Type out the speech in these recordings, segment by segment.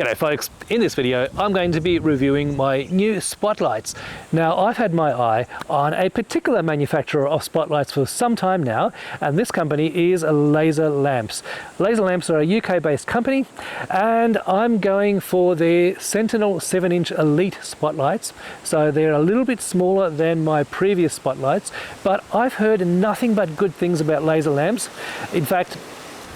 G'day folks, in this video I'm going to be reviewing my new spotlights. Now I've had my eye on a particular manufacturer of spotlights for some time now, and this company is LazerLamps. LazerLamps are a UK based company, and I'm going for their Sentinel 7-inch Elite spotlights. So they're a little bit smaller than my previous spotlights, but I've heard nothing but good things about LazerLamps. In fact,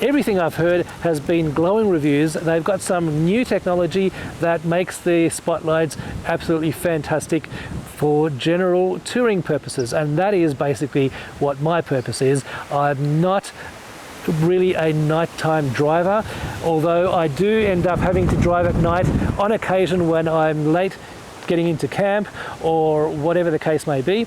everything I've heard has been glowing reviews. They've got some new technology that makes the spotlights absolutely fantastic for general touring purposes, and that is basically what my purpose is. I'm not really a nighttime driver, although I do end up having to drive at night on occasion when I'm late getting into camp or whatever the case may be.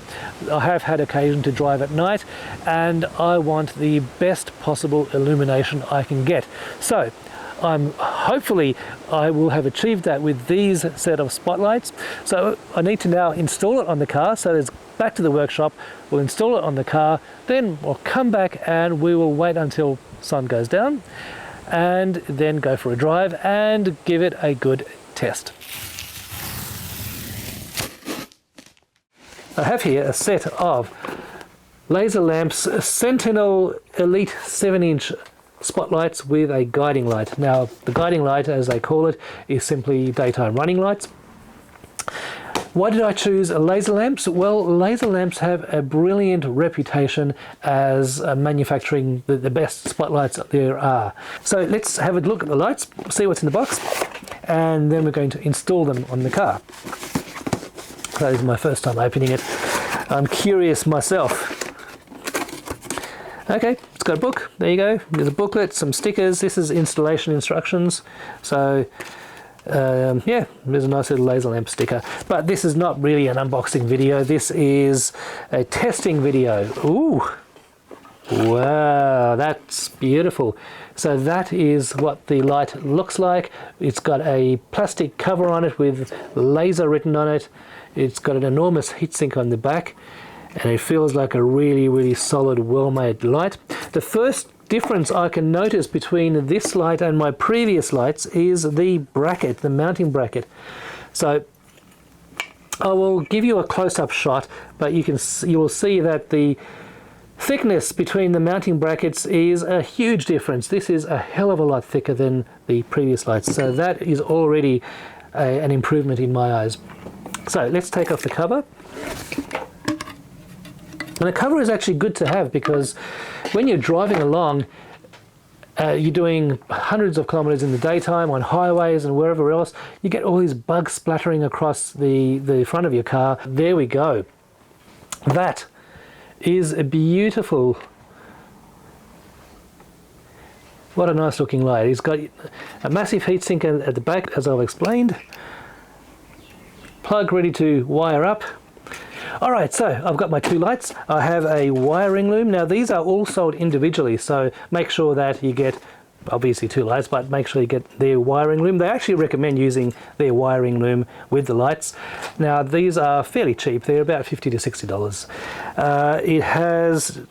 I have had occasion to drive at night, and I want the best possible illumination I can get. So hopefully I will have achieved that with these set of spotlights. So I need to now install it on the car. So there's back to the workshop, we'll install it on the car, then we'll come back and we will wait until sun goes down and then go for a drive and give it a good test. I have here a set of LazerLamps Sentinel Elite 7-inch spotlights with a guiding light. Now, the guiding light, as they call it, is simply daytime running lights. Why did I choose LazerLamps? Well, LazerLamps have a brilliant reputation as manufacturing the best spotlights there are. So let's have a look at the lights, see what's in the box, and then we're going to install them on the car. That is my first time opening it. I'm curious myself. Okay, it's got a book. There you go. There's a booklet, some stickers. This is installation instructions. So, yeah, there's a nice little LazerLamp sticker. But this is not really an unboxing video. This is a testing video. Ooh, wow, that's beautiful. So that is what the light looks like. It's got a plastic cover on it with laser written on it. It's got an enormous heatsink on the back, and it feels like a really solid, well-made light. The first difference I can notice between this light and my previous lights is the bracket, the mounting bracket. So I will give you a close-up shot, but you will see that the thickness between the mounting brackets is a huge difference. This is a hell of a lot thicker than the previous lights, so that is already an improvement in my eyes. So let's take off the cover. And the cover is actually good to have, because when you're driving along, you're doing hundreds of kilometers in the daytime on highways and wherever else, you get all these bugs splattering across the front of your car. There we go. That is a beautiful, what a nice looking light. It's got a massive heatsink at the back, as I've explained. Plug ready to wire up. All right, so I've got my two lights. I have a wiring loom. Now these are all sold individually, so make sure that you get obviously two lights, but make sure you get their wiring loom. They actually recommend using their wiring loom with the lights. Now these are fairly cheap. They're about $50 to $60. It has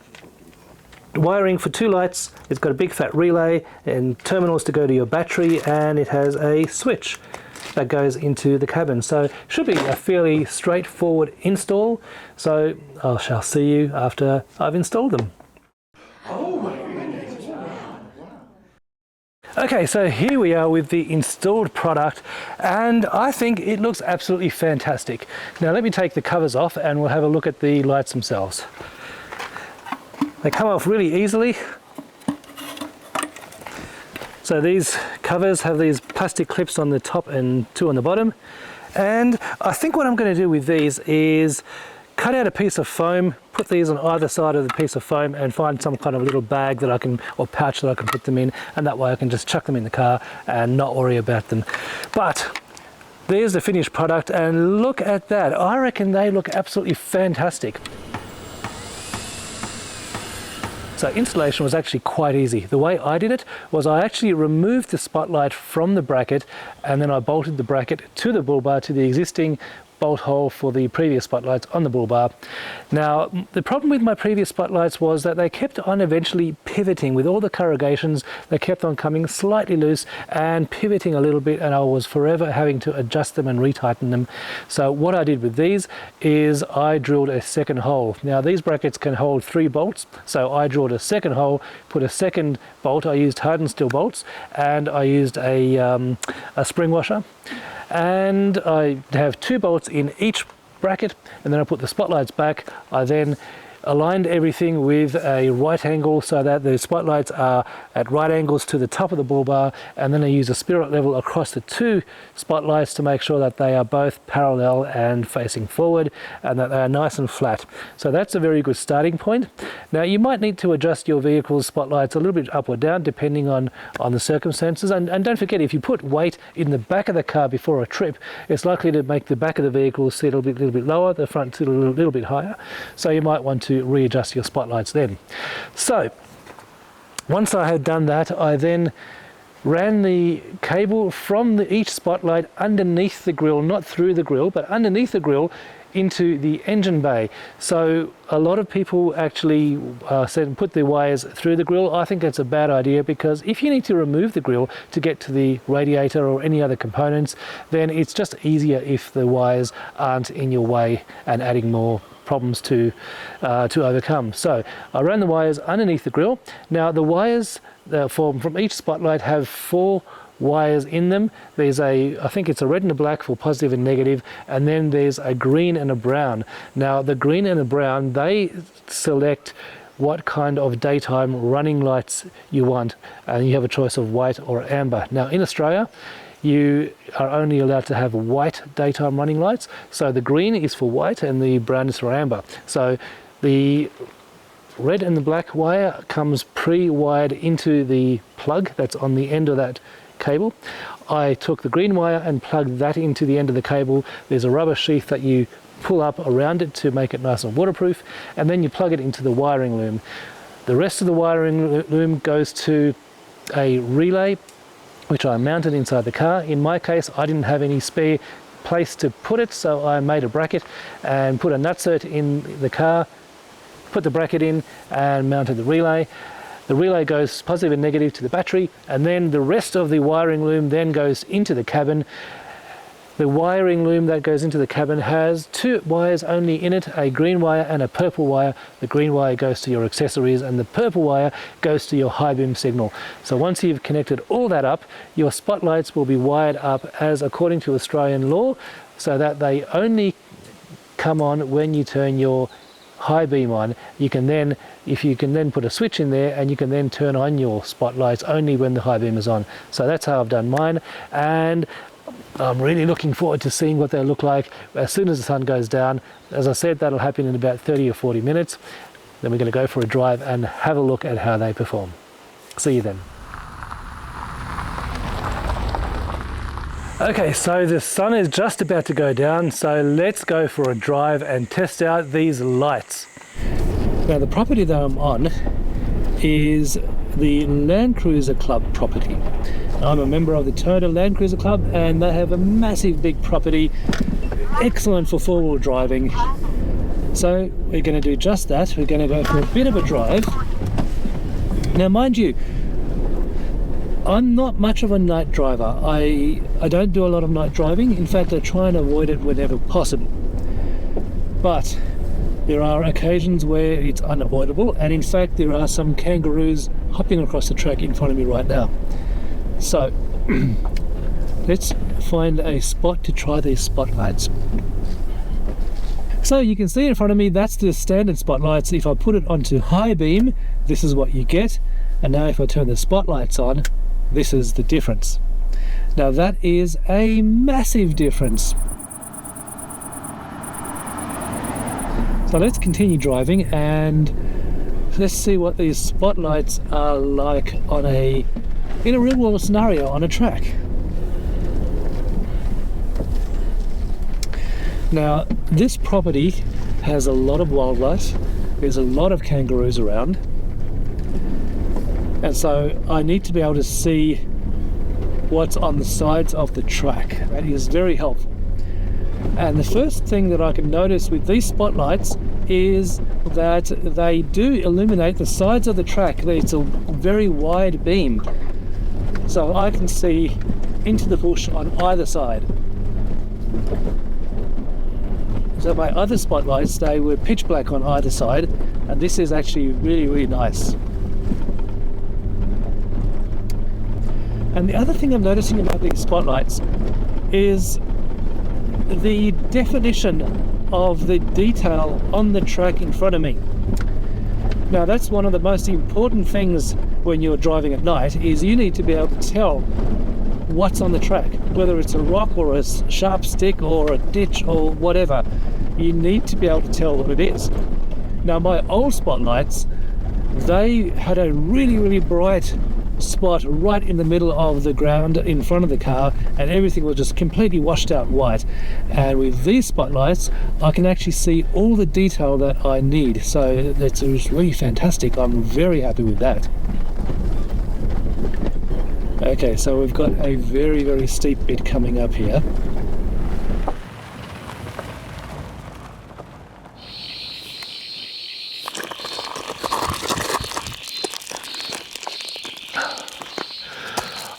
wiring for two lights. It's got a big fat relay and terminals to go to your battery, and it has a switch that goes into the cabin. So should be a fairly straightforward install. So I shall see you after I've installed them. Okay, so here we are with the installed product, and I think it looks absolutely fantastic. Now let me take the covers off and we'll have a look at the lights themselves. They come off really easily. So these covers have these plastic clips on the top and two on the bottom. And I think what I'm going to do with these is cut out a piece of foam, put these on either side of the piece of foam, and find some kind of little bag that I can, or pouch that I can put them in, and that way I can just chuck them in the car and not worry about them. But there's the finished product, and look at that. I reckon they look absolutely fantastic. So installation was actually quite easy. The way I did it was I actually removed the spotlight from the bracket, and then I bolted the bracket to the bull bar, to the existing bolt hole for the previous spotlights on the bull bar. Now, the problem with my previous spotlights was that they kept on eventually pivoting with all the corrugations. They kept on coming slightly loose and pivoting a little bit, and I was forever having to adjust them and retighten them. So what I did with these is I drilled a second hole. Now, these brackets can hold 3 bolts, so I drilled a second hole, put a second bolt. I used hardened steel bolts, and I used a spring washer. And I have 2 bolts in each bracket, and then I put the spotlights back. I then aligned everything with a right angle so that the spotlights are at right angles to the top of the bull bar, and then I use a spirit level across the 2 spotlights to make sure that they are both parallel and facing forward and that they are nice and flat. So that's a very good starting point. Now, you might need to adjust your vehicle's spotlights a little bit up or down depending on the circumstances, and don't forget, if you put weight in the back of the car before a trip, it's likely to make the back of the vehicle sit a little bit lower, the front sit a little bit higher, so you might want to readjust your spotlights then. So once I had done that, I then ran the cable from each spotlight underneath the grille, not through the grille, but underneath the grille into the engine bay. So a lot of people actually said put the wires through the grille. I think that's a bad idea, because if you need to remove the grille to get to the radiator or any other components, then it's just easier if the wires aren't in your way and adding more problems to overcome. So I ran the wires underneath the grille. Now, the wires from each spotlight have 4 wires in them. There's I think it's a red and a black for positive and negative, and then there's a green and a brown. Now, the green and the brown, they select what kind of daytime running lights you want, and you have a choice of white or amber. Now, in Australia, you are only allowed to have white daytime running lights. So the green is for white and the brown is for amber. So the red and the black wire comes pre-wired into the plug that's on the end of that cable. I took the green wire and plugged that into the end of the cable. There's a rubber sheath that you pull up around it to make it nice and waterproof, and then you plug it into the wiring loom. The rest of the wiring loom goes to a relay which I mounted inside the car. In my case, I didn't have any spare place to put it, so I made a bracket and put a nutsert in the car, put the bracket in and mounted the relay. The relay goes positive and negative to the battery, and then the rest of the wiring loom then goes into the cabin. The wiring loom that goes into the cabin has 2 wires only in it, a green wire and a purple wire. The green wire goes to your accessories and the purple wire goes to your high beam signal. So once you've connected all that up, your spotlights will be wired up as according to Australian law, so that they only come on when you turn your high beam on. You can then, if you can then put a switch in there, and you can then turn on your spotlights only when the high beam is on. So that's how I've done mine, and I'm really looking forward to seeing what they look like as soon as the sun goes down. As I said, that'll happen in about 30 or 40 minutes. Then we're going to go for a drive and have a look at how they perform. See you then. Okay, so the sun is just about to go down, so let's go for a drive and test out these lights. Now, the property that I'm on is the Land Cruiser Club property. I'm a member of the Toyota Land Cruiser Club, and they have a massive big property, excellent for 4-wheel driving. So we're going to do just that. We're going to go for a bit of a drive. Now, mind you, I'm not much of a night driver. I don't do a lot of night driving. In fact, I try and avoid it whenever possible. But there are occasions where it's unavoidable, and in fact there are some kangaroos hopping across the track in front of me right now. So let's find a spot to try these spotlights. So you can see in front of me, that's the standard spotlights. If I put it onto high beam, this is what you get. And now if I turn the spotlights on, this is the difference. Now that is a massive difference. So let's continue driving and let's see what these spotlights are like in a real world scenario on a track. Now, this property has a lot of wildlife. There's a lot of kangaroos around, and so I need to be able to see what's on the sides of the track. That is very helpful. And the first thing that I can notice with these spotlights is that they do illuminate the sides of the track. It's a very wide beam, so I can see into the bush on either side. So my other spotlights, they were pitch black on either side, and this is actually really, really nice. And the other thing I'm noticing about these spotlights is the definition of the detail on the track in front of me. Now that's one of the most important things when you're driving at night, is you need to be able to tell what's on the track, whether it's a rock or a sharp stick or a ditch or whatever. You need to be able to tell what it is. Now my old spotlights, they had a really, really bright spot right in the middle of the ground in front of the car, and everything was just completely washed out white. And with these spotlights I can actually see all the detail that I need, so it's really fantastic. I'm very happy with that. Okay, so we've got a very, very steep bit coming up here.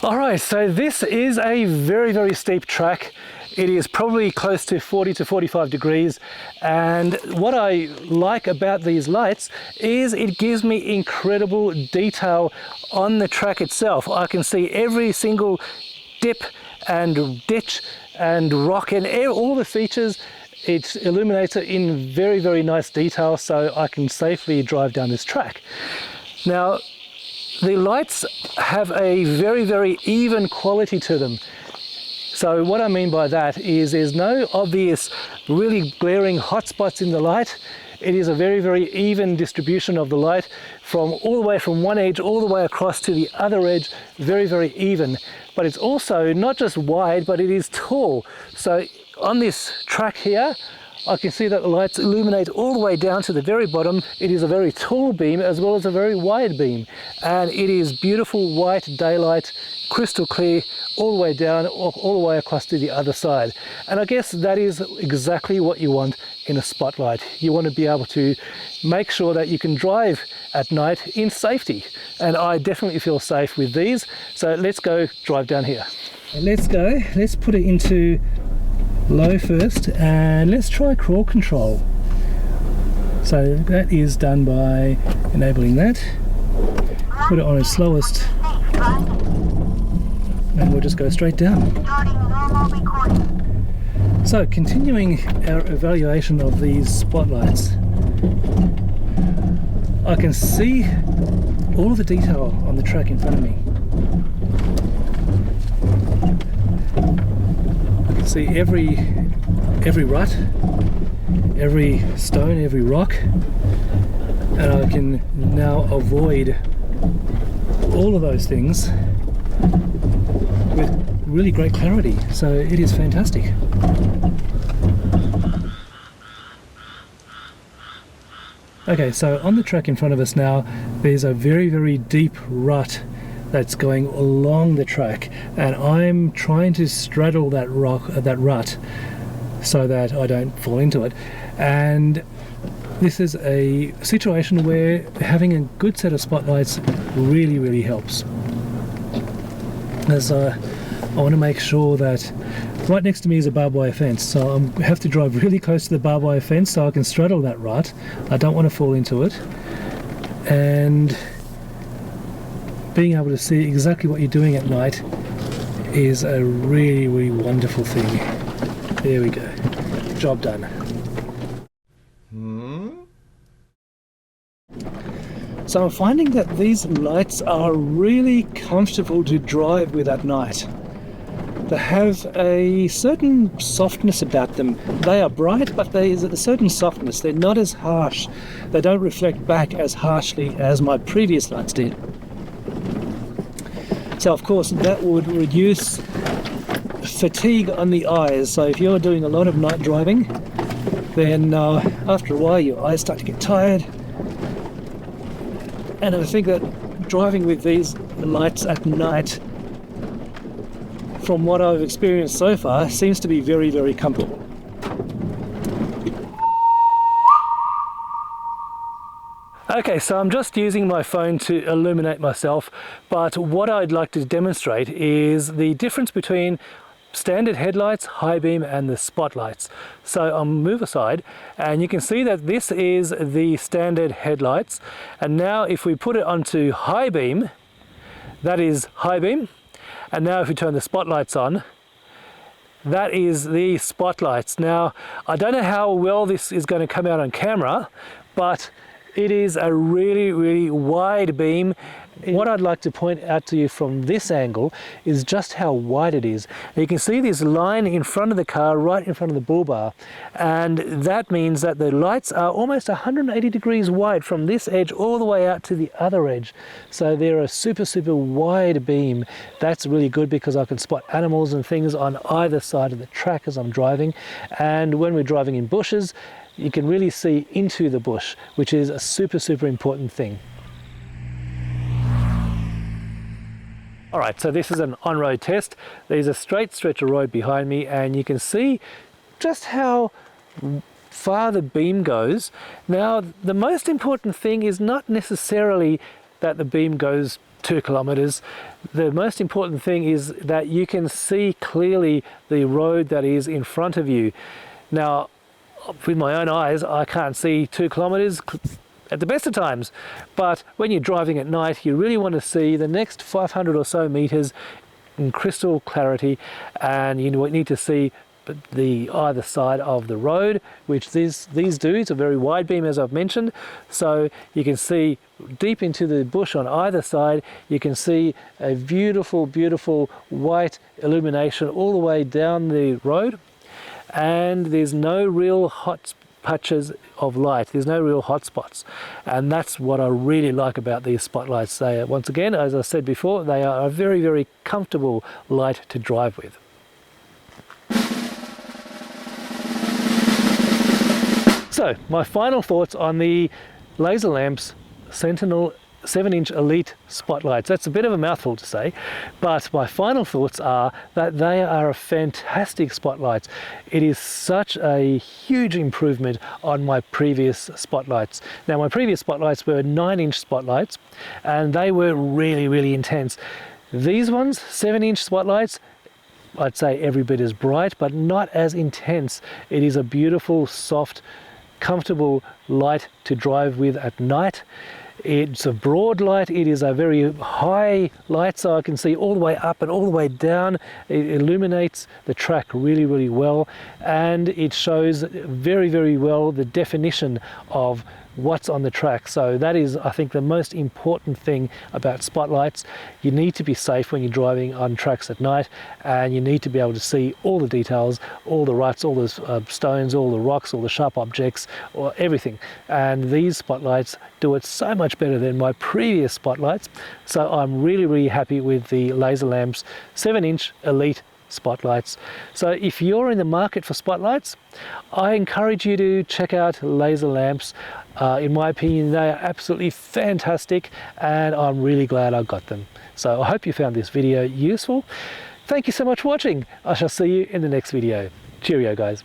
Alright, so this is a very, very steep track. It is probably close to 40 to 45 degrees, and what I like about these lights is it gives me incredible detail on the track itself. I can see every single dip and ditch and rock and all the features. It illuminates it in very, very nice detail, so I can safely drive down this track. Now, the lights have a very, very even quality to them. So what I mean by that is there's no obvious really glaring hot spots in the light. It is a very, very even distribution of the light from all the way from one edge all the way across to the other edge, very, very even. But it's also not just wide, but it is tall. So on this track here, I can see that the lights illuminate all the way down to the very bottom. It is a very tall beam as well as a very wide beam, and it is beautiful white daylight, crystal clear, all the way down, all the way across to the other side. And I guess that is exactly what you want in a spotlight. You want to be able to make sure that you can drive at night in safety, and I definitely feel safe with these. So let's go drive down here. Let's put it into low first, and let's try crawl control. So that is done by enabling that. Put it on its slowest, and we'll just go straight down. So continuing our evaluation of these spotlights, I can see all of the detail on the track in front of me. See every rut, every stone, every rock, and I can now avoid all of those things with really great clarity. So it is fantastic. Okay, so on the track in front of us now, there's a very, very deep rut that's going along the track, and I'm trying to straddle that rut so that I don't fall into it. And this is a situation where having a good set of spotlights really, really helps. As I want to make sure that right next to me is a barbed wire fence, so I have to drive really close to the barbed wire fence so I can straddle that rut. I don't want to fall into it, and being able to see exactly what you're doing at night is a really, really wonderful thing. There we go. Job done. So I'm finding that these lights are really comfortable to drive with at night. They have a certain softness about them. They are bright, but there's a certain softness. They're not as harsh. They don't reflect back as harshly as my previous lights did. So of course that would reduce fatigue on the eyes. So if you're doing a lot of night driving, then after a while your eyes start to get tired. And I think that driving with these lights at night, from what I've experienced so far, seems to be very, very comfortable. Okay, so I'm just using my phone to illuminate myself, but what I'd like to demonstrate is the difference between standard headlights, high beam, and the spotlights. So I'll move aside, and you can see that this is the standard headlights. And now if we put it onto high beam, that is high beam. And now if we turn the spotlights on, that is the spotlights. Now, I don't know how well this is going to come out on camera, but it is a really, really wide beam. What I'd like to point out to you from this angle is just how wide it is. You can see this line in front of the car, right in front of the bull bar, and that means that the lights are almost 180 degrees wide from this edge all the way out to the other edge. So they're a super, super wide beam. That's really good because I can spot animals and things on either side of the track as I'm driving. And when we're driving in bushes, you can really see into the bush, which is a super, super important thing. All right, so this is an on-road test. There's a straight stretch of road behind me, and you can see just how far the beam goes. Now, the most important thing is not necessarily that the beam goes 2 kilometers. The most important thing is that you can see clearly the road that is in front of you. Now, with my own eyes, I can't see 2 kilometers at the best of times, but when you're driving at night, you really want to see the next 500 or so meters in crystal clarity, and you need to see the either side of the road, which these do. It's a very wide beam, as I've mentioned, so you can see deep into the bush on either side. You can see a beautiful, beautiful white illumination all the way down the road, and there's no real hot patches of light. There's no real hot spots, and that's what I really like about these spotlights. They are, once again, as I said before, they are a very, very comfortable light to drive with. So my final thoughts on the LazerLamps Sentinel 7-inch Elite spotlights. That's a bit of a mouthful to say, but my final thoughts are that they are a fantastic spotlights. It is such a huge improvement on my previous spotlights. Now, my previous spotlights were 9-inch spotlights, and they were really, really intense. These ones, 7-inch spotlights, I'd say every bit as bright, but not as intense. It is a beautiful, soft, comfortable light to drive with at night. It's a broad light. It is a very high light, so I can see all the way up and all the way down. It illuminates the track really, really well, and it shows very, very well the definition of what's on the track. So that is, I think, the most important thing about spotlights. You need to be safe when you're driving on tracks at night, and you need to be able to see all the details, all the ruts, all the stones, all the rocks, all the sharp objects, or everything. And these spotlights do it so much better than my previous spotlights. So I'm really, really happy with the LazerLamps 7-inch Elite spotlights. So if you're in the market for spotlights, I encourage you to check out LazerLamps. In my opinion, they are absolutely fantastic, and I'm really glad I got them. So I hope you found this video useful. Thank you so much for watching. I shall see you in the next video. Cheerio, guys.